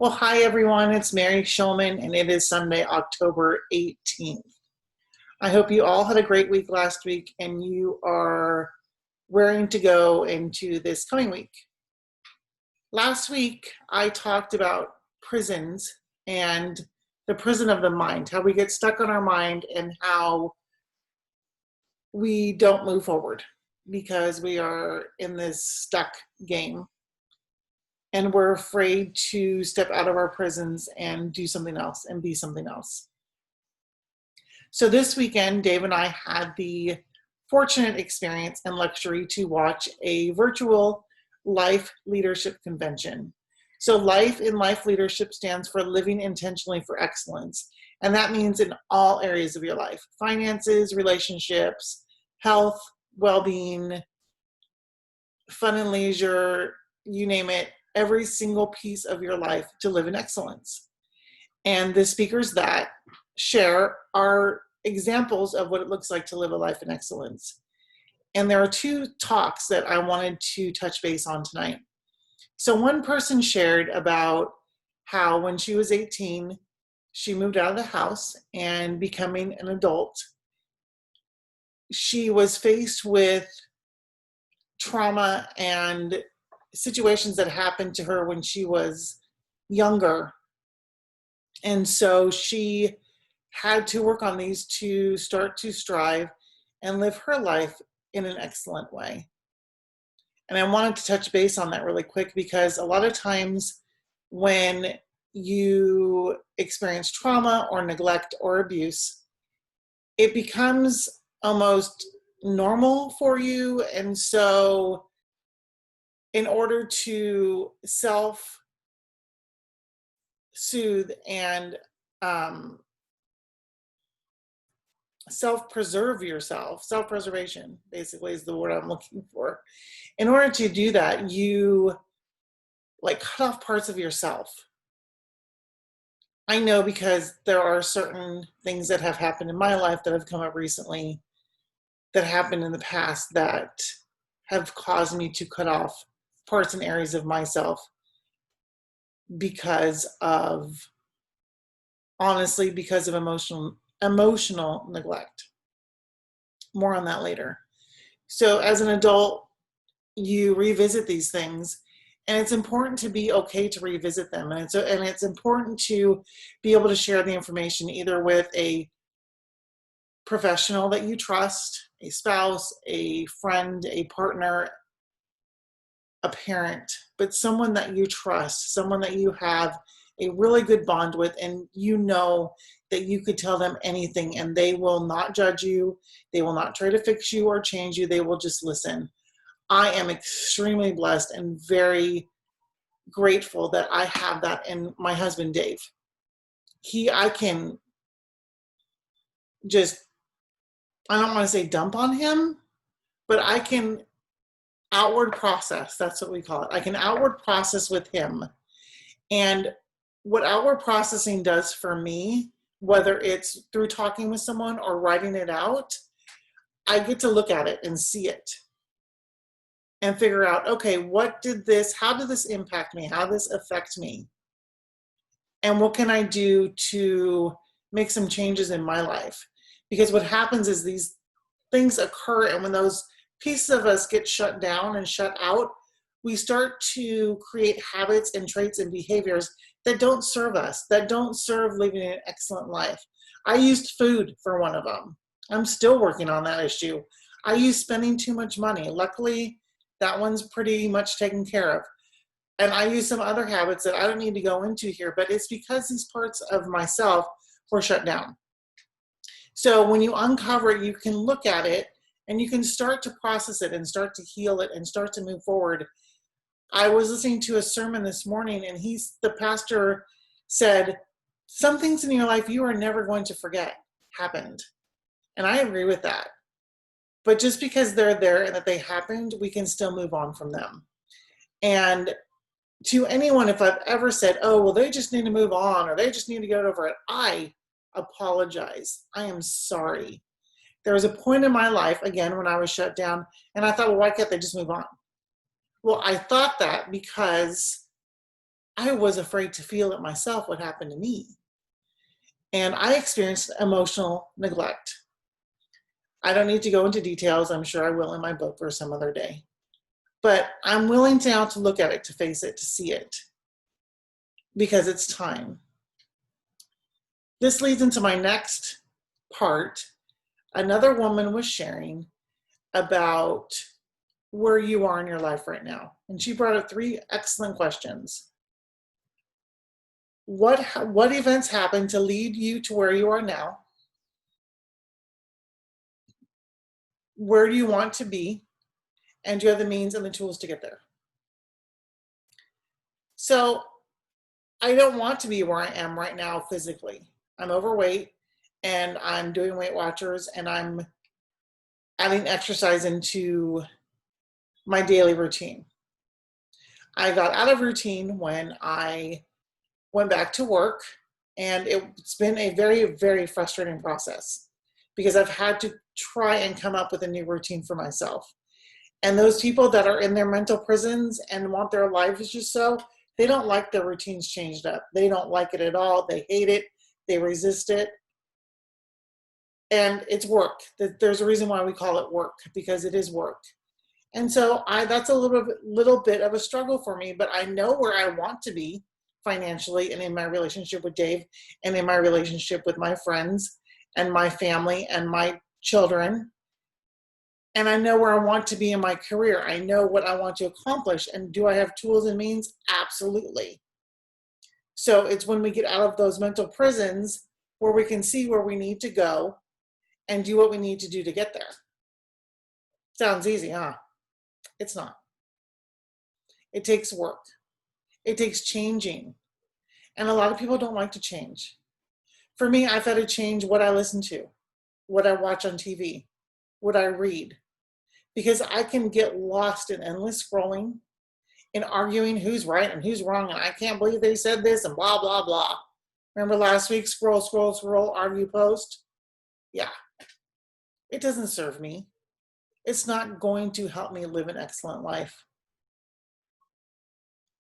Well, hi everyone, it's Mary Shulman, and it is Sunday, October 18th. I hope you all had a great week last week and you are raring to go into this coming week. Last week, I talked about prisons and the prison of the mind, how we get stuck on our mind and how we don't move forward because we are in this stuck game. And we're afraid to step out of our prisons and do something else and be something else. So this weekend, Dave and I had the fortunate experience and luxury to watch a virtual Life Leadership Convention. So Life in Life Leadership stands for Living Intentionally for Excellence. And that means in all areas of your life: finances, relationships, health, well-being, fun and leisure, you name it, every single piece of your life to live in excellence. And the speakers that share are examples of what it looks like to live a life in excellence. And there are two talks that I wanted to touch base on tonight. So one person shared about how when she was 18, she moved out of the house, and becoming an adult, she was faced with trauma and situations that happened to her when she was younger. And so she had to work on these to start to strive and live her life in an excellent way. And I wanted to touch base on that really quick because a lot of times when you experience trauma or neglect or abuse, it becomes almost normal for you. And so in order to self-soothe and self-preserve yourself, self-preservation basically is the word I'm looking for. In order to do that, you cut off parts of yourself. I know because there are certain things that have happened in my life that have come up recently, that happened in the past, that have caused me to cut off parts and areas of myself because of emotional neglect. More on that later. So as an adult, you revisit these things, and it's important to be okay to revisit them. And it's important to be able to share the information either with a professional that you trust, a spouse, a friend, a partner, a parent, but someone that you trust, someone that you have a really good bond with, and you know that you could tell them anything and they will not judge you. They will not try to fix you or change you. They will just listen. I am extremely blessed and very grateful that I have that in my husband, Dave. I can just, I don't want to say dump on him, but I can outward process. That's what we call it. I can outward process with him. And what outward processing does for me, whether it's through talking with someone or writing it out, I get to look at it and see it and figure out, okay, how did this impact me? How did this affect me? And what can I do to make some changes in my life? Because what happens is these things occur, and when those pieces of us get shut down and shut out, we start to create habits and traits and behaviors that don't serve us, that don't serve living an excellent life. I used food for one of them. I'm still working on that issue. I used spending too much money. Luckily, that one's pretty much taken care of. And I use some other habits that I don't need to go into here, but it's because these parts of myself were shut down. So when you uncover it, you can look at it and you can start to process it and start to heal it and start to move forward. I was listening to a sermon this morning, and the pastor said, some things in your life you are never going to forget happened. And I agree with that. But just because they're there and that they happened, we can still move on from them. And to anyone, if I've ever said, oh, well, they just need to move on or they just need to get over it, I apologize. I am sorry. There was a point in my life, again, when I was shut down, and I thought, well, why can't they just move on? Well, I thought that because I was afraid to feel it myself, what happened to me. And I experienced emotional neglect. I don't need to go into details. I'm sure I will in my book for some other day. But I'm willing now to look at it, to face it, to see it, because it's time. This leads into my next part. Another woman was sharing about where you are in your life right now. And she brought up 3 excellent questions. What events happened to lead you to where you are now? Where do you want to be? And do you have the means and the tools to get there? So I don't want to be where I am right now physically. I'm overweight and I'm doing Weight Watchers and I'm adding exercise into my daily routine. I got out of routine when I went back to work, and it's been a very, very frustrating process because I've had to try and come up with a new routine for myself. And those people that are in their mental prisons and want their lives just so, they don't like their routines changed up. They don't like it at all. They hate it. They resist it. And it's work. There's a reason why we call it work, because it is work. And so that's a little bit of a struggle for me, but I know where I want to be financially and in my relationship with Dave and in my relationship with my friends and my family and my children. And I know where I want to be in my career. I know what I want to accomplish. And do I have tools and means? Absolutely. So it's when we get out of those mental prisons where we can see where we need to go and do what we need to do to get there. Sounds easy, huh? It's not. It takes work. It takes changing. And a lot of people don't like to change. For me, I've had to change what I listen to, what I watch on TV, what I read, because I can get lost in endless scrolling and arguing who's right and who's wrong. And I can't believe they said this and blah, blah, blah. Remember last week, scroll, scroll, scroll, argue, post? Yeah, it doesn't serve me. It's not going to help me live an excellent life.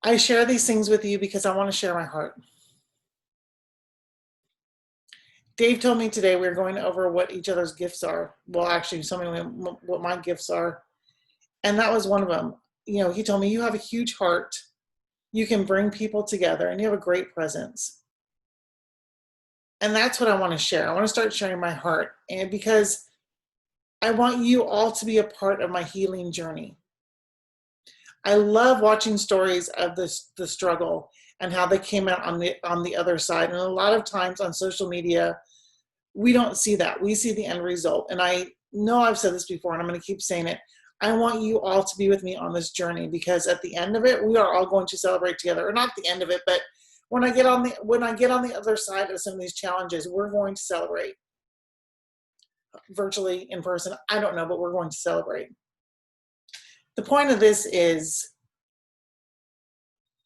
I share these things with you because I want to share my heart. Dave told me today we were going over what each other's gifts are. Well, actually, he told me what my gifts are. And that was one of them. You know, he told me, you have a huge heart. You can bring people together and you have a great presence. And that's what I want to share. I want to start sharing my heart. And because I want you all to be a part of my healing journey. I love watching stories of the struggle and how they came out on the other side. And a lot of times on social media, we don't see that. We see the end result. And I know I've said this before, and I'm going to keep saying it. I want you all to be with me on this journey, because at the end of it, we are all going to celebrate together. Or not the end of it, but when I get on the other side of some of these challenges, we're going to celebrate. Virtually, in person, I don't know, but we're going to celebrate. The point of this is,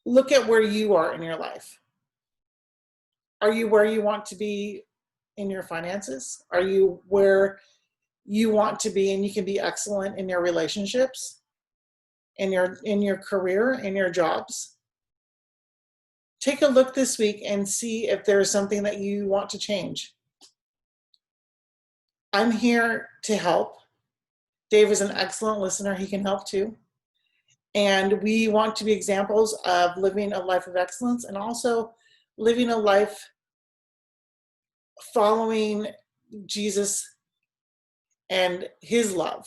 look at where you are in your life. Are you where you want to be in your finances? Are you where you want to be and you can be excellent in your relationships, in your career, in your jobs? Take a look this week and see if there's something that you want to change. I'm here to help. Dave is an excellent listener. He can help too. And we want to be examples of living a life of excellence and also living a life following Jesus and his love.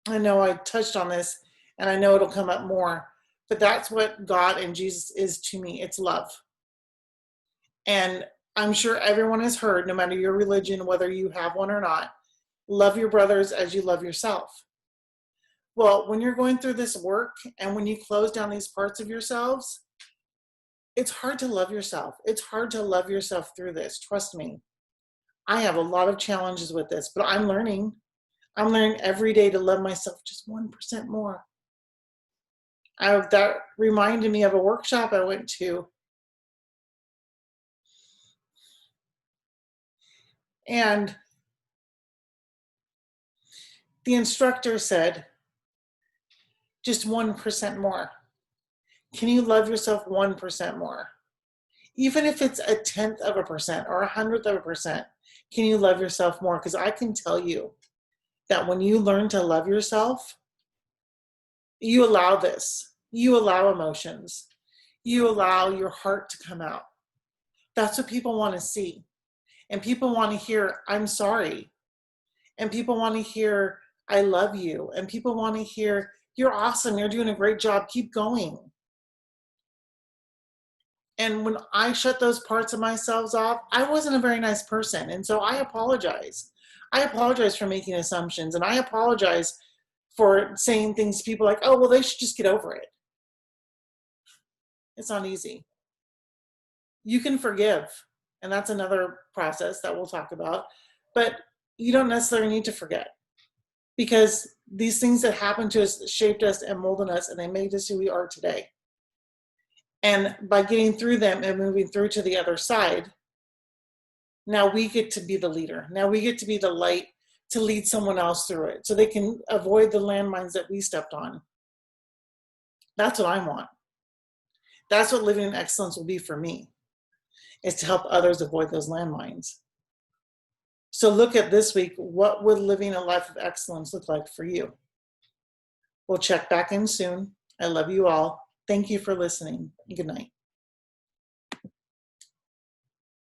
I know I touched on this and I know it'll come up more, but that's what God and Jesus is to me. It's love. And I'm sure everyone has heard, no matter your religion, whether you have one or not, love your brothers as you love yourself. Well, when you're going through this work and when you close down these parts of yourselves, it's hard to love yourself. It's hard to love yourself through this. Trust me. I have a lot of challenges with this, but I'm learning. I'm learning every day to love myself just 1% more. That reminded me of a workshop I went to. And the instructor said, just 1% more. Can you love yourself 1% more? Even if it's 0.1% or 0.01%, can you love yourself more? Because I can tell you that when you learn to love yourself, you allow this. You allow emotions. You allow your heart to come out. That's what people want to see. And people want to hear, I'm sorry. And people want to hear, I love you. And people want to hear, you're awesome. You're doing a great job. Keep going. And when I shut those parts of myself off, I wasn't a very nice person. And so I apologize. I apologize for making assumptions. And I apologize for saying things to people like, oh, well, they should just get over it. It's not easy. You can forgive. And that's another process that we'll talk about. But you don't necessarily need to forget, because these things that happened to us shaped us and molded us, and they made us who we are today. And by getting through them and moving through to the other side, now we get to be the leader. Now we get to be the light to lead someone else through it so they can avoid the landmines that we stepped on. That's what I want. That's what living in excellence will be for me, is to help others avoid those landmines. So look at this week, what would living a life of excellence look like for you? We'll check back in soon. I love you all. Thank you for listening. Good night.